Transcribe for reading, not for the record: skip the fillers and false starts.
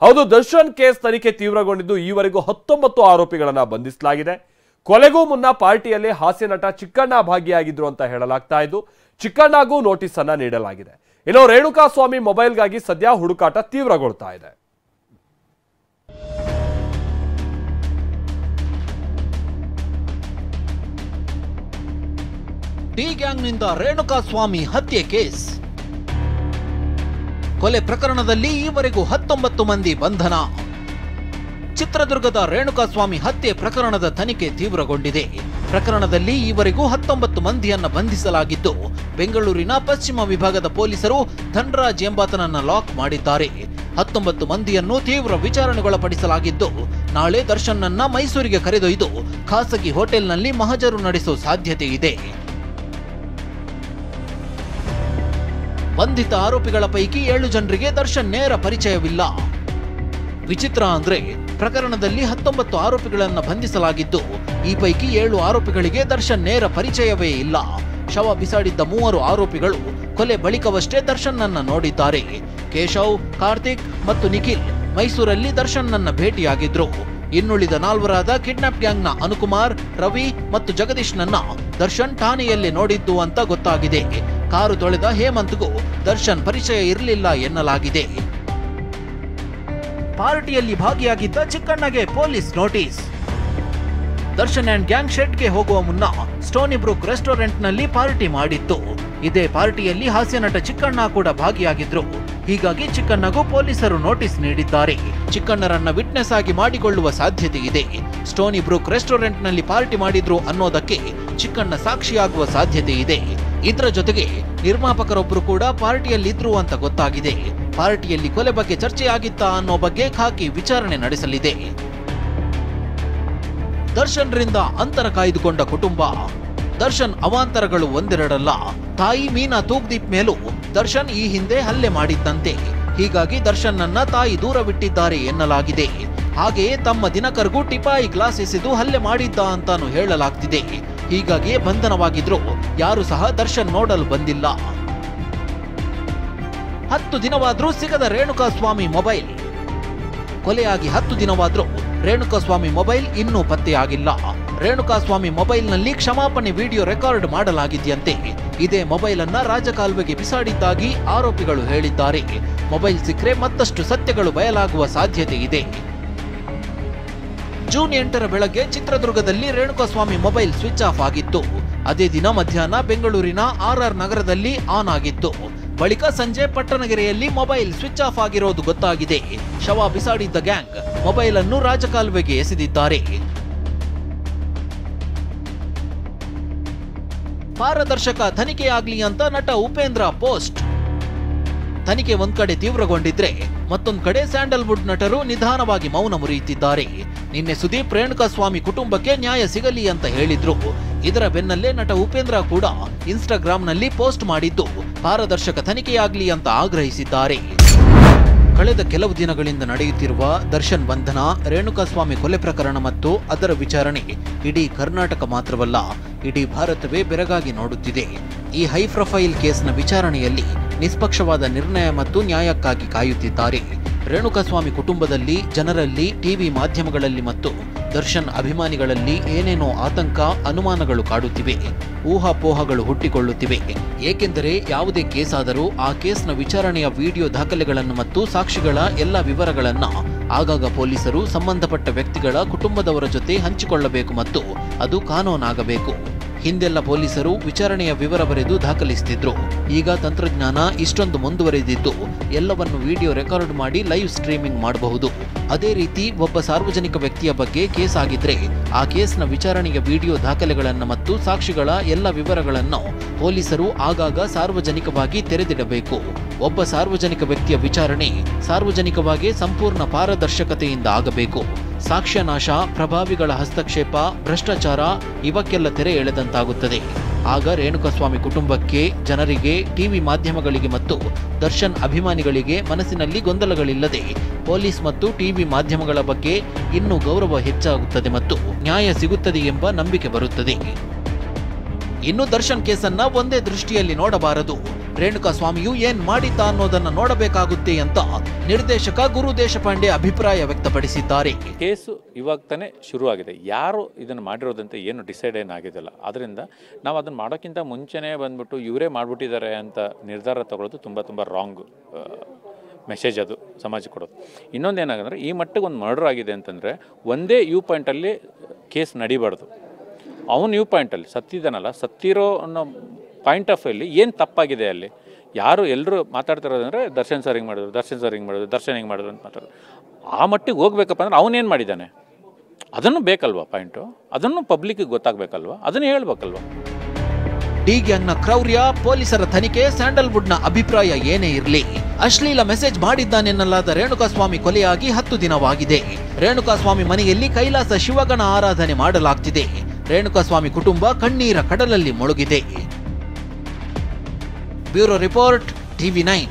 ಹೌದು, ದರ್ಶನ್ ಕೇಸ್ ತನಿಖೆ ತೀವ್ರಗೊಂಡಿದ್ದು ಈವರೆಗೂ 19 ಆರೋಪಿಗಳನ್ನ ಬಂಧಿಸಲಾಗಿದೆ. ಕೊಲೆಗೂ ಮುನ್ನ ಪಾರ್ಟಿಯಲ್ಲಿ ಹಾಸ್ಯ ನಟ ಚಿಕ್ಕಣ್ಣ ಭಾಗಿಯಾಗಿದ್ರು ಅಂತ ಹೇಳಲಾಗ್ತಾ ಇದ್ದು ಚಿಕ್ಕಣ್ಣಗೂ ನೋಟಿಸ್ ಅನ್ನ ನೀಡಲಾಗಿದೆ. ಇನ್ನು ರೇಣುಕಾಸ್ವಾಮಿ ಮೊಬೈಲ್ಗಾಗಿ ಸದ್ಯ ಹುಡುಕಾಟ ತೀವ್ರಗೊಳ್ತಾ ಇದೆ. ಡಿ ಗ್ಯಾಂಗ್ನಿಂದ ರೇಣುಕಾಸ್ವಾಮಿ ಹತ್ಯೆ ಕೇಸ್. ಕೊಲೆ ಪ್ರಕರಣದಲ್ಲಿ ಈವರೆಗೂ 19 ಮಂದಿ ಬಂಧನ. ಚಿತ್ರದುರ್ಗದ ರೇಣುಕಾಸ್ವಾಮಿ ಹತ್ಯೆ ಪ್ರಕರಣದ ತನಿಖೆ ತೀವ್ರಗೊಂಡಿದೆ. ಪ್ರಕರಣದಲ್ಲಿ ಈವರೆಗೂ 19 ಮಂದಿಯನ್ನ ಬಂಧಿಸಲಾಗಿದ್ದು ಬೆಂಗಳೂರಿನ ಪಶ್ಚಿಮ ವಿಭಾಗದ ಪೊಲೀಸರು ಧನ್ರಾಜ್ ಎಂಬಾತನನ್ನ ಲಾಕ್ ಮಾಡಿದ್ದಾರೆ. 19 ಮಂದಿಯನ್ನು ತೀವ್ರ ವಿಚಾರಣೆಗೊಳಪಡಿಸಲಾಗಿದ್ದು ನಾಳೆ ದರ್ಶನ್ನನ್ನ ಮೈಸೂರಿಗೆ ಕರೆದೊಯ್ದು ಖಾಸಗಿ ಹೋಟೆಲ್ನಲ್ಲಿ ಮಹಜರು ನಡೆಸುವ ಸಾಧ್ಯತೆ ಇದೆ. ಬಂಧಿತ ಆರೋಪಿಗಳ ಪೈಕಿ 7 ಜನರಿಗೆ ದರ್ಶನ್ ನೇರ ಪರಿಚಯವಿಲ್ಲ. ವಿಚಿತ್ರ ಅಂದ್ರೆ ಪ್ರಕರಣದಲ್ಲಿ 19 ಆರೋಪಿಗಳನ್ನ ಬಂಧಿಸಲಾಗಿದ್ದು ಈ ಪೈಕಿ 7 ಆರೋಪಿಗಳಿಗೆ ದರ್ಶನ್ ನೇರ ಪರಿಚಯವೇ ಇಲ್ಲ. ಶವ ಬಿಸಾಡಿದ್ದ 3 ಆರೋಪಿಗಳು ಕೊಲೆ ಬಳಿಕವಷ್ಟೇ ದರ್ಶನ್ನನ್ನ ನೋಡಿದ್ದಾರೆ. ಕೇಶವ್, ಕಾರ್ತಿಕ್ ಮತ್ತು ನಿಖಿಲ್ ಮೈಸೂರಲ್ಲಿ ದರ್ಶನ್ನನ್ನ ಭೇಟಿಯಾಗಿದ್ರು. ಇನ್ನುಳಿದ 4 ಕಿಡ್ನಾಪ್ ಗ್ಯಾಂಗ್ನ ಅನುಕುಮಾರ್, ರವಿ ಮತ್ತು ಜಗದೀಶ್ನನ್ನ ದರ್ಶನ್ ಠಾಣೆಯಲ್ಲಿ ನೋಡಿದ್ದು ಅಂತ ಗೊತ್ತಾಗಿದೆ. ಕಾರು ತೊಳೆದ ಹೇಮಂತ್ಗೂ ದರ್ಶನ್ ಪರಿಚಯ ಇರಲಿಲ್ಲ ಎನ್ನಲಾಗಿದೆ. ಪಾರ್ಟಿಯಲ್ಲಿ ಭಾಗಿಯಾಗಿದ್ದ ಚಿಕ್ಕಣ್ಣಗೆ police notice. Darshan and gang ಶೆಡ್ಗೆ ಹೋಗುವ ಮುನ್ನ ಸ್ಟೋನಿ ಬ್ರೂಕ್ ರೆಸ್ಟೋರೆಂಟ್ನಲ್ಲಿ ಪಾರ್ಟಿ ಮಾಡಿತ್ತು. ಇದೇ ಪಾರ್ಟಿಯಲ್ಲಿ ಹಾಸ್ಯ ನಟ ಚಿಕ್ಕಣ್ಣ ಕೂಡ ಭಾಗಿಯಾಗಿದ್ರು. ಹೀಗಾಗಿ ಚಿಕ್ಕಣ್ಣಗೂ ಪೊಲೀಸರು ನೋಟಿಸ್ ನೀಡಿದ್ದಾರೆ. ಚಿಕ್ಕಣ್ಣರನ್ನ ವಿಟ್ನೆಸ್ ಆಗಿ ಮಾಡಿಕೊಳ್ಳುವ ಸಾಧ್ಯತೆ ಇದೆ. ಸ್ಟೋನಿ ಬ್ರೂಕ್ ರೆಸ್ಟೋರೆಂಟ್ನಲ್ಲಿ ಪಾರ್ಟಿ ಮಾಡಿದ್ರು ಅನ್ನೋದಕ್ಕೆ ಚಿಕ್ಕಣ್ಣ ಸಾಕ್ಷಿಯಾಗುವ ಸಾಧ್ಯತೆ ಇದೆ. ಇದರ ಜೊತೆಗೆ ನಿರ್ಮಾಪಕರೊಬ್ಬರು ಕೂಡ ಪಾರ್ಟಿಯಲ್ಲಿದ್ರು ಅಂತ ಗೊತ್ತಾಗಿದೆ. ಪಾರ್ಟಿಯಲ್ಲಿ ಕೊಲೆ ಬಗ್ಗೆ ಚರ್ಚೆ ಆಗಿತ್ತಾ ಅನ್ನೋ ಬಗ್ಗೆ ಖಾಕಿ ವಿಚಾರಣೆ ನಡೆಸಲಿದೆ. ದರ್ಶನ್ರಿಂದ ಅಂತರ ಕಾಯ್ದುಕೊಂಡ ಕುಟುಂಬ. ದರ್ಶನ್ ಅವಾಂತರಗಳು ಒಂದೆರಡಲ್ಲ. ತಾಯಿ ಮೀನಾ ತೂಗ್ದೀಪ್ ಮೇಲೂ ದರ್ಶನ್ ಈ ಹಿಂದೆ ಹಲ್ಲೆ ಮಾಡಿದ್ದಂತೆ. ಹೀಗಾಗಿ ದರ್ಶನ್ನನ್ನ ತಾಯಿ ದೂರವಿಟ್ಟಿದ್ದಾರೆ ಎನ್ನಲಾಗಿದೆ. ಹಾಗೆಯೇ ತಮ್ಮ ದಿನಕರ್ಗೂ ಟಿಪಾಯಿ ಗ್ಲಾಸ್ ಎಸೆದು ಹಲ್ಲೆ ಮಾಡಿದ್ದ ಅಂತಾನು ಹೇಳಲಾಗ್ತಿದೆ. ಹೀಗಾಗಿಯೇ ಬಂಧನವಾಗಿದ್ರು ಯಾರು ಸಹ ದರ್ಶನ್ ನೋಡಲು ಬಂದಿಲ್ಲ. 10 ದಿನವಾದ್ರೂ ಸಿಗದ ರೇಣುಕಾಸ್ವಾಮಿ ಮೊಬೈಲ್. ಕೊಲೆಯಾಗಿ 10 ದಿನವಾದ್ರೂ ರೇಣುಕಾಸ್ವಾಮಿ ಮೊಬೈಲ್ ಇನ್ನೂ ಪತ್ತೆಯಾಗಿಲ್ಲ. ರೇಣುಕಾಸ್ವಾಮಿ ಮೊಬೈಲ್ನಲ್ಲಿ ಕ್ಷಮಾಪಣೆ ವಿಡಿಯೋ ರೆಕಾರ್ಡ್ ಮಾಡಲಾಗಿದೆಯಂತೆ. ಇದೇ ಮೊಬೈಲ್ ಅನ್ನ ರಾಜಕಾಲುವೆಗೆ ಬಿಸಾಡಿದ್ದಾಗಿ ಆರೋಪಿಗಳು ಹೇಳಿದ್ದಾರೆ. ಮೊಬೈಲ್ ಸಿಕ್ಕರೆ ಮತ್ತಷ್ಟು ಸತ್ಯಗಳು ಬಯಲಾಗುವ ಸಾಧ್ಯತೆ ಇದೆ. ಜೂನ್ 8ರ ಬೆಳಗ್ಗೆ ಚಿತ್ರದುರ್ಗದಲ್ಲಿ ರೇಣುಕಾಸ್ವಾಮಿ ಮೊಬೈಲ್ ಸ್ವಿಚ್ ಆಫ್ ಆಗಿತ್ತು. ಅದೇ ದಿನ ಮಧ್ಯಾಹ್ನ ಬೆಂಗಳೂರಿನ RR ನಗರದಲ್ಲಿ ಆನ್ ಆಗಿತ್ತು. ಬಳಿಕ ಸಂಜೆ ಪಟ್ಟಣಗೆರೆಯಲ್ಲಿ ಮೊಬೈಲ್ ಸ್ವಿಚ್ ಆಫ್ ಆಗಿರೋದು ಗೊತ್ತಾಗಿದೆ. ಶವ ಬಿಸಾಡಿದ್ದ ಗ್ಯಾಂಗ್ ಮೊಬೈಲ್ ಅನ್ನು ರಾಜಕಾಲುವೆಗೆ ಎಸೆದಿದ್ದಾರೆ. ಪಾರದರ್ಶಕ ತನಿಖೆಯಾಗ್ಲಿ ಅಂತ ನಟ ಉಪೇಂದ್ರ ಪೋಸ್ಟ್. ತನಿಖೆ ಒಂದ್ ಕಡೆ ತೀವ್ರಗೊಂಡಿದ್ರೆ ಮತ್ತೊಂದ್ ಕಡೆ ಸ್ಯಾಂಡಲ್ವುಡ್ ನಟರು ನಿಧಾನವಾಗಿ ಮೌನ ಮುರಿಯುತ್ತಿದ್ದಾರೆ. ನಿನ್ನೆ ಸುದೀಪ್ ರೇಣುಕಾಸ್ವಾಮಿ ಕುಟುಂಬಕ್ಕೆ ನ್ಯಾಯ ಸಿಗಲಿ ಅಂತ ಹೇಳಿದ್ರು. ಇದರ ಬೆನ್ನಲ್ಲೇ ನಟ ಉಪೇಂದ್ರ ಕೂಡ ಇನ್ಸ್ಟಾಗ್ರಾಂನಲ್ಲಿ ಪೋಸ್ಟ್ ಮಾಡಿದ್ದು ಪಾರದರ್ಶಕ ತನಿಖೆಯಾಗ್ಲಿ ಅಂತ ಆಗ್ರಹಿಸಿದ್ದಾರೆ. ಕಳೆದ ಕೆಲವು ದಿನಗಳಿಂದ ನಡೆಯುತ್ತಿರುವ ದರ್ಶನ್ ಬಂಧನ, ರೇಣುಕಾಸ್ವಾಮಿ ಕೊಲೆ ಪ್ರಕರಣ ಮತ್ತು ಅದರ ವಿಚಾರಣೆ ಇಡೀ ಕರ್ನಾಟಕ ಮಾತ್ರವಲ್ಲ, ಇಡೀ ಭಾರತವೇ ಬೆರಗಾಗಿ ನೋಡುತ್ತಿದೆ. ಈ ಹೈ ಪ್ರೊಫೈಲ್ ಕೇಸ್ನ ವಿಚಾರಣೆಯಲ್ಲಿ ನಿಷ್ಪಕ್ಷವಾದ ನಿರ್ಣಯ ಮತ್ತು ನ್ಯಾಯಕ್ಕಾಗಿ ಕಾಯುತ್ತಿದ್ದಾರೆ. ರೇಣುಕಾಸ್ವಾಮಿ ಕುಟುಂಬದಲ್ಲಿ, ಜನರಲ್ಲಿ, ಟಿವಿ ಮಾಧ್ಯಮಗಳಲ್ಲಿ ಮತ್ತು ದರ್ಶನ್ ಅಭಿಮಾನಿಗಳಲ್ಲಿ ಏನೇನೋ ಆತಂಕ, ಅನುಮಾನಗಳು ಕಾಡುತ್ತಿವೆ. ಊಹಾಪೋಹಗಳು ಹುಟ್ಟಿಕೊಳ್ಳುತ್ತಿವೆ. ಏಕೆಂದರೆ ಯಾವುದೇ ಕೇಸ್ ಆದರೂ ಆ ಕೇಸ್ನ ವಿಚಾರಣೆಯ ವಿಡಿಯೋ ದಾಖಲೆಗಳನ್ನು ಮತ್ತು ಸಾಕ್ಷಿಗಳ ಎಲ್ಲ ವಿವರಗಳನ್ನು ಆಗಾಗ ಪೊಲೀಸರು ಸಂಬಂಧಪಟ್ಟ ವ್ಯಕ್ತಿಗಳ ಕುಟುಂಬದವರ ಜೊತೆ ಹಂಚಿಕೊಳ್ಳಬೇಕು ಮತ್ತು ಅದು ಕಾನೂನಾಗಬೇಕು. ಹಿಂದೆಲ್ಲ ಪೊಲೀಸರು ವಿಚಾರಣೆಯ ವಿವರ ಬರೆದು ದಾಖಲಿಸುತ್ತಿದ್ರು. ಈಗ ತಂತ್ರಜ್ಞಾನ ಇಷ್ಟೊಂದು ಮುಂದುವರೆದಿದ್ದು ಎಲ್ಲವನ್ನು ವಿಡಿಯೋ ರೆಕಾರ್ಡ್ ಮಾಡಿ ಲೈವ್ ಸ್ಟ್ರೀಮಿಂಗ್ ಮಾಡಬಹುದು. ಅದೇ ರೀತಿ ಒಬ್ಬ ಸಾರ್ವಜನಿಕ ವ್ಯಕ್ತಿಯ ಬಗ್ಗೆ ಕೇಸ್ ಆಗಿದ್ರೆ ಆ ಕೇಸ್ನ ವಿಚಾರಣೆಯ ವಿಡಿಯೋ ದಾಖಲೆಗಳನ್ನು ಮತ್ತು ಸಾಕ್ಷಿಗಳ ಎಲ್ಲ ವಿವರಗಳನ್ನು ಪೊಲೀಸರು ಆಗಾಗ ಸಾರ್ವಜನಿಕವಾಗಿ ತೆರೆದಿಡಬೇಕು. ಒಬ್ಬ ಸಾರ್ವಜನಿಕ ವ್ಯಕ್ತಿಯ ವಿಚಾರಣೆ ಸಾರ್ವಜನಿಕವಾಗಿ ಸಂಪೂರ್ಣ ಪಾರದರ್ಶಕತೆಯಿಂದ ಆಗಬೇಕು. ಸಾಕ್ಷ್ಯನಾಶ, ಪ್ರಭಾವಿಗಳ ಹಸ್ತಕ್ಷೇಪ, ಭ್ರಷ್ಟಾಚಾರ ಇವಕ್ಕೆಲ್ಲ ತೆರೆ ಎಳೆದಂತಾಗುತ್ತದೆ. ಆಗ ರೇಣುಕಾಸ್ವಾಮಿ ಕುಟುಂಬಕ್ಕೆ, ಜನರಿಗೆ, ಟಿವಿ ಮಾಧ್ಯಮಗಳಿಗೆ ಮತ್ತು ದರ್ಶನ್ ಅಭಿಮಾನಿಗಳಿಗೆ ಮನಸ್ಸಿನಲ್ಲಿ ಗೊಂದಲಗಳಿಲ್ಲದೆ ಪೊಲೀಸ್ ಮತ್ತು ಟಿವಿ ಮಾಧ್ಯಮಗಳ ಬಗ್ಗೆ ಇನ್ನೂ ಗೌರವ ಹೆಚ್ಚಾಗುತ್ತದೆ ಮತ್ತು ನ್ಯಾಯ ಸಿಗುತ್ತದೆ ಎಂಬ ನಂಬಿಕೆ ಬರುತ್ತದೆ. ಇನ್ನು ದರ್ಶನ್ ಕೇಸನ್ನ ಒಂದೇ ದೃಷ್ಟಿಯಲ್ಲಿ ನೋಡಬಾರದು. ರೇಣುಕಾಸ್ವಾಮಿಯು ಏನ್ ಮಾಡಿದ್ದ ಅನ್ನೋದನ್ನ ನೋಡಬೇಕಾಗುತ್ತೆ ಅಂತ ನಿರ್ದೇಶಕ ಗುರು ದೇಶಪಾಂಡೆ ಅಭಿಪ್ರಾಯ ವ್ಯಕ್ತಪಡಿಸಿದ್ದಾರೆ. ಕೇಸು ಇವಾಗ ತಾನೇ ಶುರುವಾಗಿದೆ. ಯಾರು ಇದನ್ನು ಮಾಡಿರೋದಂತ ಏನು ಡಿಸೈಡ್ ಏನಾಗಿದೆಯಲ್ಲ, ಅದರಿಂದ ನಾವು ಅದನ್ನು ಮಾಡೋಕ್ಕಿಂತ ಮುಂಚೆನೇ ಬಂದ್ಬಿಟ್ಟು ಇವರೇ ಮಾಡಿಬಿಟ್ಟಿದ್ದಾರೆ ಅಂತ ನಿರ್ಧಾರ ತಗೊಳ್ಳೋದು ತುಂಬ ರಾಂಗ್ ಮೆಸೇಜ್ ಅದು ಸಮಾಜಕ್ಕೆ ಕೊಡೋದು. ಇನ್ನೊಂದು ಏನಾಗಂದರೆ, ಈ ಮಟ್ಟಿಗೆ ಒಂದು ಮರ್ಡರ್ ಆಗಿದೆ ಅಂತಂದರೆ ಒಂದೇ ವ್ಯೂ ಪಾಯಿಂಟಲ್ಲಿ ಕೇಸ್ ನಡಿಬಾರ್ದು. ಅವನ ವ್ಯೂ ಪಾಯಿಂಟಲ್ಲಿ ಸತ್ತಿದ್ದಾನಲ್ಲ, ಸತ್ತಿರೋ ಅನ್ನೋ ಪಾಯಿಂಟ್ ಆಫ್ ವ್ಯೂಲಿ ಏನು ತಪ್ಪಾಗಿದೆ ಅಲ್ಲಿ. ಯಾರು ಎಲ್ಲರೂ ಮಾತಾಡ್ತಿರೋದಂದರೆ ದರ್ಶನ್ ಸರ್ ಹಿಂಗೆ ಮಾಡಿದ್ರು, ದರ್ಶನ್ ಸರ್ ಹಿಂಗೆ ಮಾಡಿದ್ರು, ದರ್ಶನ್ ಹಿಂಗೆ ಮಾಡಿದ್ರು ಅಂತ ಮಾತಾಡೋದು. ಆ ಮಟ್ಟಿಗೆ ಹೋಗ್ಬೇಕಪ್ಪ ಅಂದ್ರೆ ಅವನೇನು ಮಾಡಿದ್ದಾನೆ ಅದನ್ನು ಬೇಕಲ್ವ ಪಾಯಿಂಟು, ಅದನ್ನು ಪಬ್ಲಿಕ್ಕಿಗೆ ಗೊತ್ತಾಗಬೇಕಲ್ವ, ಅದನ್ನು ಹೇಳ್ಬೇಕಲ್ವ. ಡಿ ಗ್ಯಾಂಗ್ನ ಕ್ರೌರ್ಯ, ಪೊಲೀಸರ ತನಿಖೆ, ಸ್ಯಾಂಡಲ್ವುಡ್ನ ಅಭಿಪ್ರಾಯ ಏನೇ ಇರಲಿ, ಅಶ್ಲೀಲ ಮೆಸೇಜ್ ಮಾಡಿದ್ದಾನೆನ್ನಲಾದ ರೇಣುಕಾಸ್ವಾಮಿ ಕೊಲೆಯಾಗಿ 10 ದಿನವಾಗಿದೆ. ರೇಣುಕಾಸ್ವಾಮಿ ಮನೆಯಲ್ಲಿ ಕೈಲಾಸ ಶಿವಗಣ ಆರಾಧನೆ ಮಾಡಲಾಗ್ತಿದೆ. ರೇಣುಕಾಸ್ವಾಮಿ ಕುಟುಂಬ ಕಣ್ಣೀರ ಕಡಲಲ್ಲಿ ಮುಳುಗಿದೆ. Bureau report, TV9.